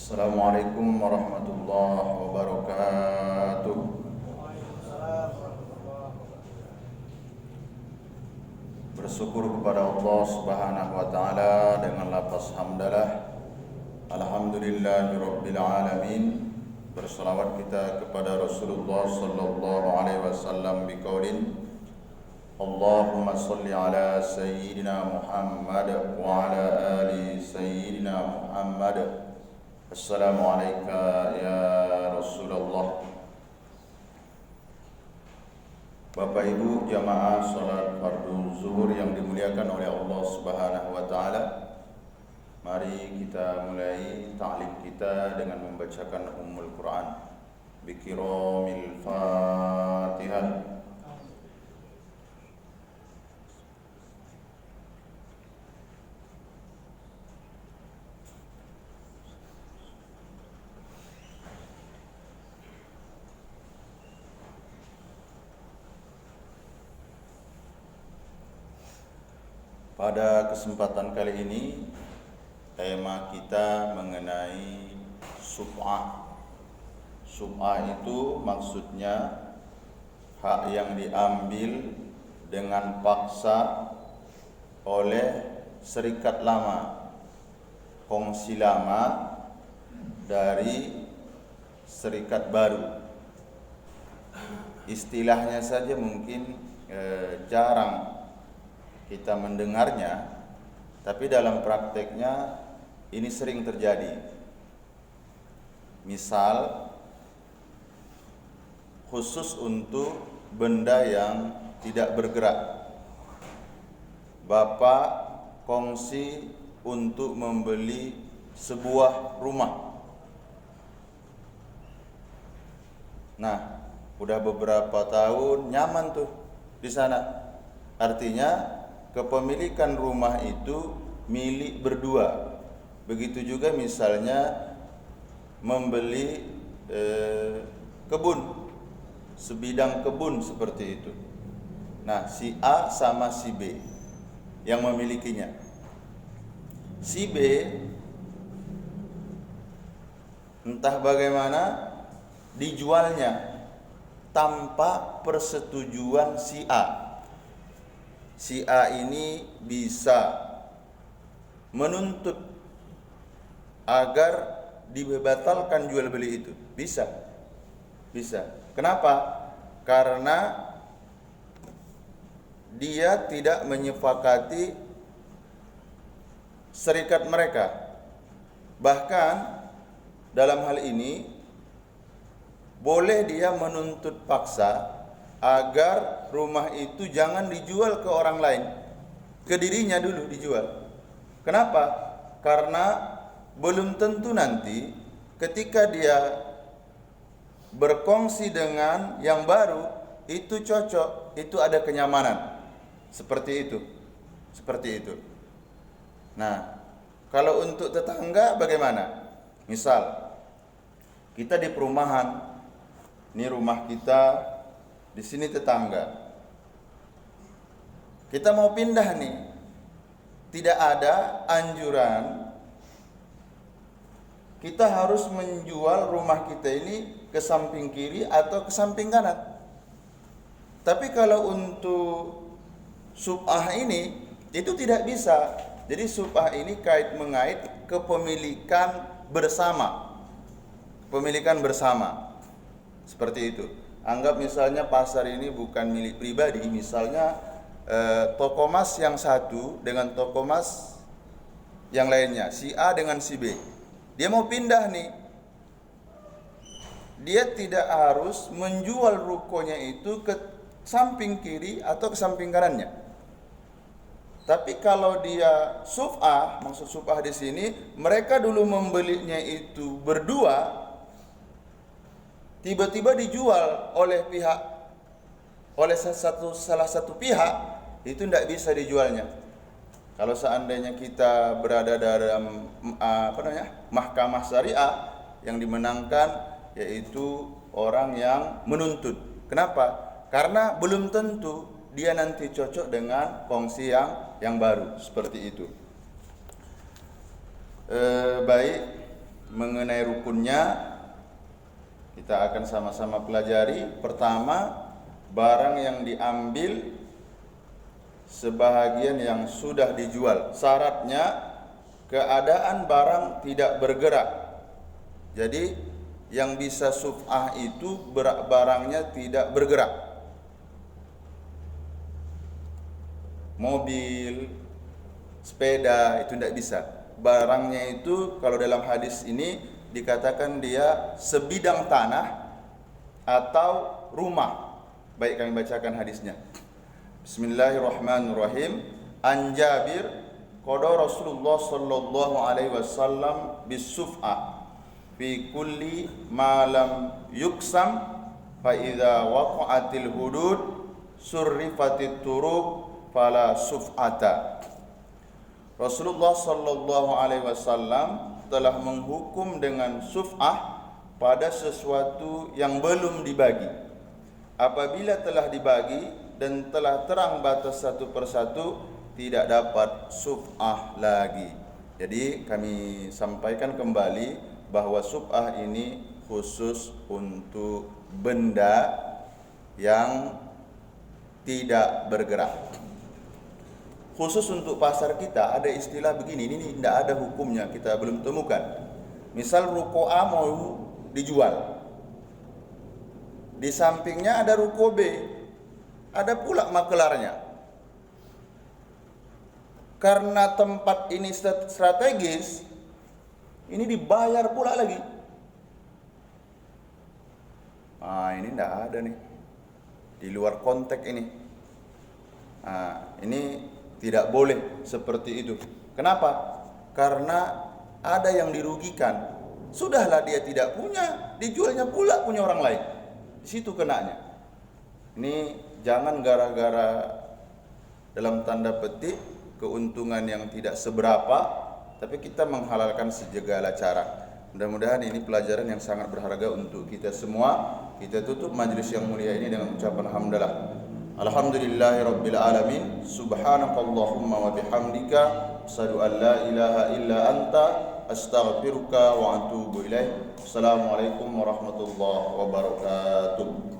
Assalamualaikum warahmatullahi wabarakatuh. Bersyukur kepada Allah Subhanahu wa taala dengan lafaz hamdalah. Alhamdulillahirabbil alamin. Berselawat kita kepada Rasulullah sallallahu alaihi wasallam biqaulin Allahumma shalli ala sayyidina Muhammad wa ala ali sayyidina Muhammad. Assalamualaikum ya Rasulullah. Bapak Ibu jamaah salat fardu zuhur yang dimuliakan oleh Allah Subhanahu wa taala. Mari kita mulai ta'lim kita dengan membacakan Ummul Quran bikiramil Fatihah. Pada kesempatan kali ini tema kita mengenai sub'ah. Sub'ah itu maksudnya hak yang diambil dengan paksa oleh serikat lama, kongsi lama dari serikat baru. Istilahnya saja mungkin jarang kita mendengarnya, tapi dalam prakteknya ini sering terjadi. Misal, khusus untuk benda yang tidak bergerak, Bapak kongsi untuk membeli sebuah rumah. Nah, udah beberapa tahun nyaman tuh di sana. Artinya kepemilikan rumah itu milik berdua. Begitu juga misalnya membeli kebun, sebidang kebun seperti itu. Nah, si A sama si B yang memilikinya. Si B entah bagaimana dijualnya tanpa persetujuan si A. Si A ini bisa menuntut agar dibatalkan jual beli itu. Bisa. Kenapa? Karena dia tidak menyepakati serikat mereka. Bahkan dalam hal ini boleh dia menuntut paksa agar rumah itu jangan dijual ke orang lain, ke dirinya dulu dijual. Kenapa? Karena belum tentu nanti ketika dia berkongsi dengan yang baru itu cocok, itu ada kenyamanan. Seperti itu. Nah, kalau untuk tetangga bagaimana? Misal kita di perumahan, ini rumah kita, di sini tetangga. Kita mau pindah nih. Tidak ada anjuran kita harus menjual rumah kita ini ke samping kiri atau ke samping kanan. Tapi kalau untuk sub'ah ini itu tidak bisa. Jadi sub'ah ini kait-mengait kepemilikan bersama. Kepemilikan bersama. Seperti itu. Anggap misalnya pasar ini bukan milik pribadi, misalnya toko mas yang satu dengan toko mas yang lainnya, si A dengan si B. Dia mau pindah nih. Dia tidak harus menjual rukonya itu ke samping kiri atau ke samping kanannya. Tapi kalau dia sub'ah, maksud sub'ah di sini, mereka dulu membelinya itu berdua, tiba-tiba dijual oleh salah satu pihak, itu tidak bisa dijualnya. Kalau seandainya kita berada dalam mahkamah syariah, yang dimenangkan yaitu orang yang menuntut. Kenapa? Karena belum tentu dia nanti cocok dengan kongsi yang baru, seperti itu. Baik, mengenai rukunnya kita akan sama-sama pelajari. Pertama, barang yang diambil sebahagian yang sudah dijual. Syaratnya keadaan barang tidak bergerak. Jadi yang bisa suf'ah itu barangnya tidak bergerak. Mobil, sepeda itu tidak bisa. Barangnya itu kalau dalam hadis ini dikatakan dia sebidang tanah atau rumah. Baik, kami bacakan hadisnya. Bismillahirrahmanirrahim. An Jabir qada Rasulullah sallallahu alaihi wasallam bisuf'a fi kulli ma lam yuksam fa idza waqa'atil hudud surrifatit turuq fala suf'ata. Rasulullah sallallahu alaihi wasallam telah menghukum dengan suf'ah pada sesuatu yang belum dibagi. Apabila telah dibagi dan telah terang batas satu persatu, tidak dapat suf'ah lagi. Jadi kami sampaikan kembali bahwa suf'ah ini khusus untuk benda yang tidak bergerak. Khusus untuk pasar kita ada istilah begini, ini tidak ada hukumnya, kita belum temukan. Misal ruko A mau dijual, di sampingnya ada ruko B, ada pula makelarnya. Karena tempat ini strategis, ini dibayar pula lagi. Ini tidak ada nih, di luar konteks ini. Ini tidak boleh seperti itu. Kenapa? Karena ada yang dirugikan. Sudahlah dia tidak punya, dijualnya pula punya orang lain. Di situ kenanya. Ini jangan gara-gara dalam tanda petik keuntungan yang tidak seberapa, tapi kita menghalalkan segala cara. Mudah-mudahan ini pelajaran yang sangat berharga untuk kita semua. Kita tutup majelis yang mulia ini dengan ucapan hamdalah. Alhamdulillahirabbil alamin. Subhanakallahumma wa bihamdika asyhadu an la ilaha illa anta astaghfiruka wa atubu ilaik. Assalamualaikum warahmatullahi wabarakatuh.